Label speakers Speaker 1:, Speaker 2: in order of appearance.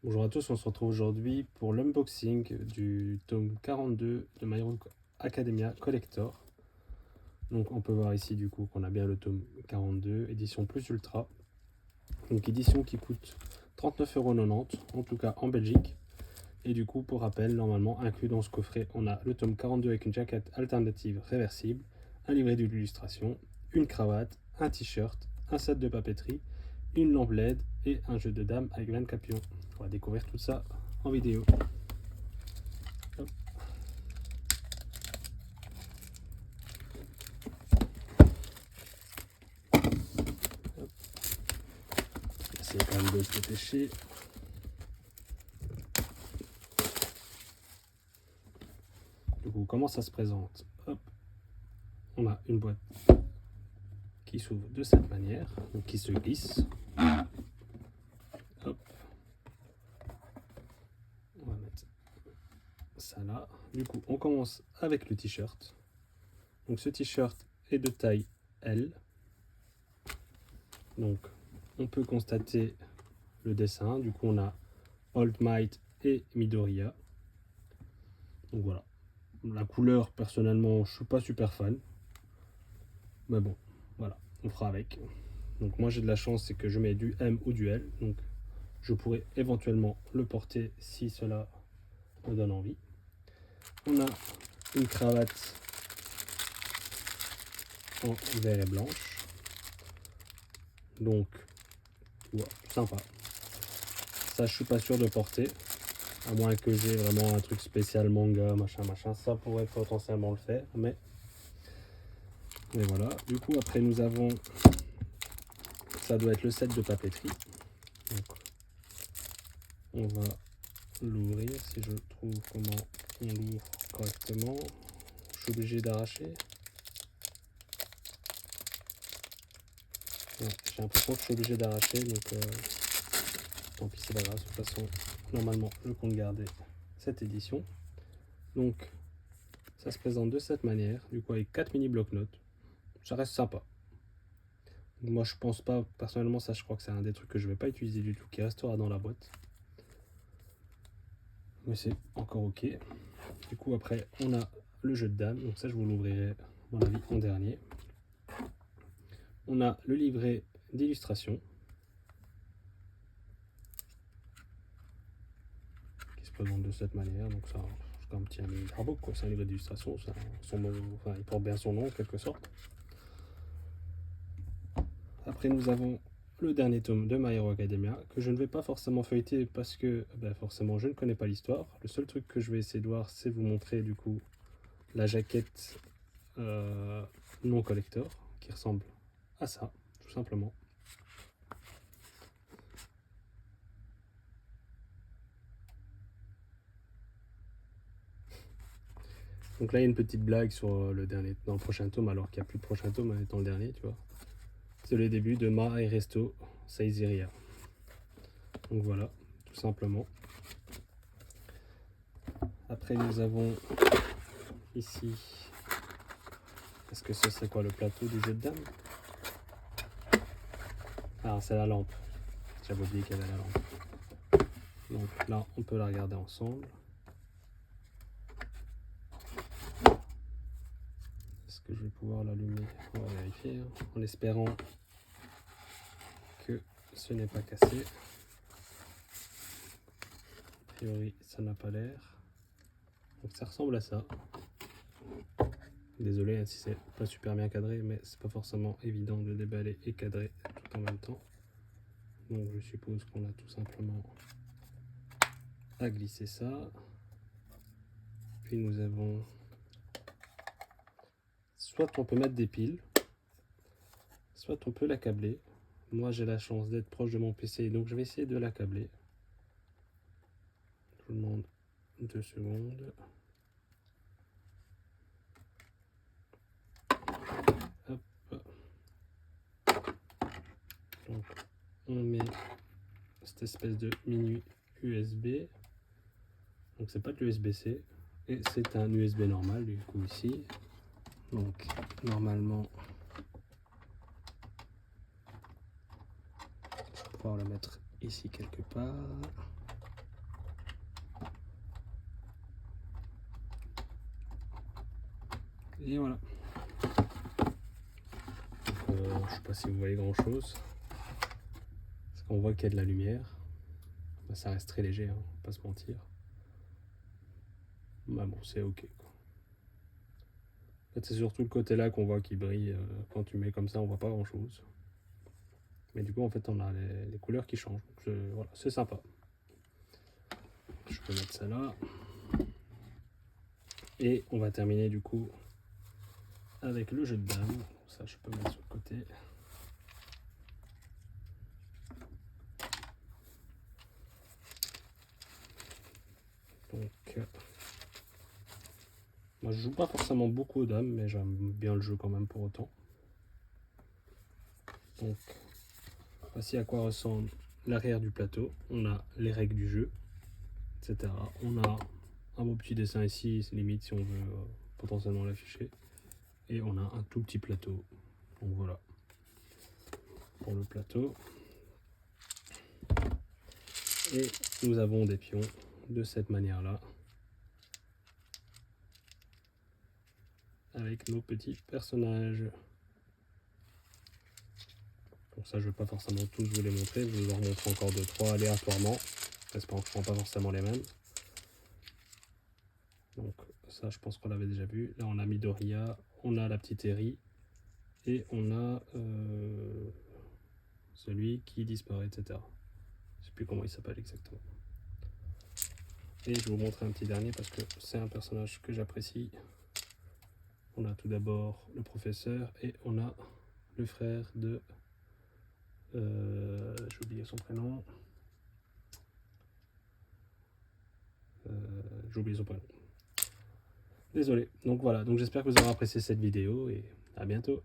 Speaker 1: Bonjour à tous, on se retrouve aujourd'hui pour l'unboxing du tome 42 de My Hero Academia Collector. Donc on peut voir ici du coup qu'on a bien le tome 42, édition plus ultra. Donc édition qui coûte 39,90 €, en tout cas en Belgique. Et du coup, pour rappel, normalement inclus dans ce coffret, on a le tome 42 avec une jaquette alternative réversible, un livret d'illustration, une cravate, un t-shirt, un set de papeterie, une lampe LED et un jeu de dames avec 24 pions. On va découvrir tout ça en vidéo. Hop. Hop. Essayer quand même de se dépêcher. Du coup, comment ça se présente? Hop. On a une boîte qui s'ouvre de cette manière, donc qui se glisse. Hop. On va mettre ça là. Du coup, on commence avec le t-shirt. Donc ce t-shirt est de taille L. Donc on peut constater le dessin. Du coup, on a All Might et Midoriya. Donc voilà. La couleur, personnellement, je suis pas super fan. Mais bon, voilà, on fera avec. Donc moi j'ai de la chance, c'est que je mets du M ou du L. Donc je pourrais éventuellement le porter si cela me donne envie. On a une cravate en vert et blanche. Donc, ouais, sympa. Ça, je suis pas sûr de porter. À moins que j'ai vraiment un truc spécial manga, machin. Ça pourrait potentiellement le faire. Mais voilà. Du coup, après, nous avons... Ça doit être le set de papeterie. Donc, on va l'ouvrir si je trouve comment on l'ouvre correctement. Je suis obligé d'arracher. Ouais, j'ai l'impression que je suis obligé d'arracher, donc tant pis, c'est pas grave. De toute façon, normalement, je compte garder cette édition. Donc, ça se présente de cette manière, du coup, avec 4 mini bloc-notes. Ça reste sympa. Moi, je pense pas, personnellement, ça, je crois que c'est un des trucs que je vais pas utiliser du tout, qui restera dans la boîte. Mais c'est encore ok. Du coup, après, on a le jeu de dames. Donc ça, je vous l'ouvrirai, à mon avis, en dernier. On a le livret d'illustration qui se présente de cette manière. Donc ça, c'est comme un petit artbook, quoi. C'est un livret d'illustration. Enfin, il porte bien son nom en quelque sorte. Après, nous avons le dernier tome de My Hero Academia que je ne vais pas forcément feuilleter parce que forcément je ne connais pas l'histoire. Le seul truc que je vais essayer de voir, c'est vous montrer du coup la jaquette non collector qui ressemble à ça, tout simplement. Donc là, il y a une petite blague sur dans le prochain tome, alors qu'il n'y a plus de prochain tome en étant le dernier, tu vois. C'est le début de Ma et Resto Saiziria. Donc voilà, tout simplement. Après, nous avons ici... Est-ce que ce serait quoi le plateau du jeu de dames? Ah, c'est la lampe. J'avais oublié qu'il y avait la lampe. Donc là, on peut la regarder ensemble. Est-ce que je vais pouvoir l'allumer? On va vérifier, hein, en espérant que ce n'est pas cassé. A priori, ça n'a pas l'air. Donc ça ressemble à ça. Désolé hein, si c'est pas super bien cadré, mais c'est pas forcément évident de déballer et cadrer tout en même temps. Donc je suppose qu'on a tout simplement à glisser ça. Puis nous avons... Soit on peut mettre des piles, soit on peut l'accabler. Moi j'ai la chance d'être proche de mon PC, donc je vais essayer de l'accabler. Je vous demande 2 secondes. Hop. Donc on met cette espèce de mini USB. Donc c'est pas de l'USB-C, et c'est un USB normal du coup ici. Donc normalement on va pouvoir le mettre ici quelque part. Et voilà. Donc, je sais pas si vous voyez grand chose. Parce qu'on voit qu'il y a de la lumière. Bah, ça reste très léger, hein, pas se mentir. Bah bon, c'est ok, quoi. En fait, c'est surtout le côté là qu'on voit qui brille. Quand tu mets comme ça, on voit pas grand chose. Mais du coup, en fait, on a les couleurs qui changent. Voilà, c'est sympa. Je peux mettre ça là. Et on va terminer du coup avec le jeu de dames. Ça, je peux mettre sur le côté. Donc, moi je joue pas forcément beaucoup aux dames, mais j'aime bien le jeu quand même pour autant. Donc, voici à quoi ressemble l'arrière du plateau. On a les règles du jeu, etc. On a un beau petit dessin ici, limite si on veut potentiellement l'afficher. Et on a un tout petit plateau. Donc voilà, pour le plateau. Et nous avons des pions de cette manière-là. Avec nos petits personnages. Pour ça, je ne vais pas forcément tous vous les montrer. Je vous en remontre encore 2-3 aléatoirement. J'espère que je ne prends pas forcément les mêmes. Donc ça, je pense qu'on l'avait déjà vu. Là, on a Midoriya, on a la petite Eri et on a celui qui disparaît, etc. Je ne sais plus comment il s'appelle exactement. Et je vais vous montrer un petit dernier parce que c'est un personnage que j'apprécie. On a tout d'abord le professeur et on a le frère de... j'ai oublié son prénom. J'ai oublié son prénom. Désolé. Donc voilà, donc j'espère que vous aurez apprécié cette vidéo et à bientôt.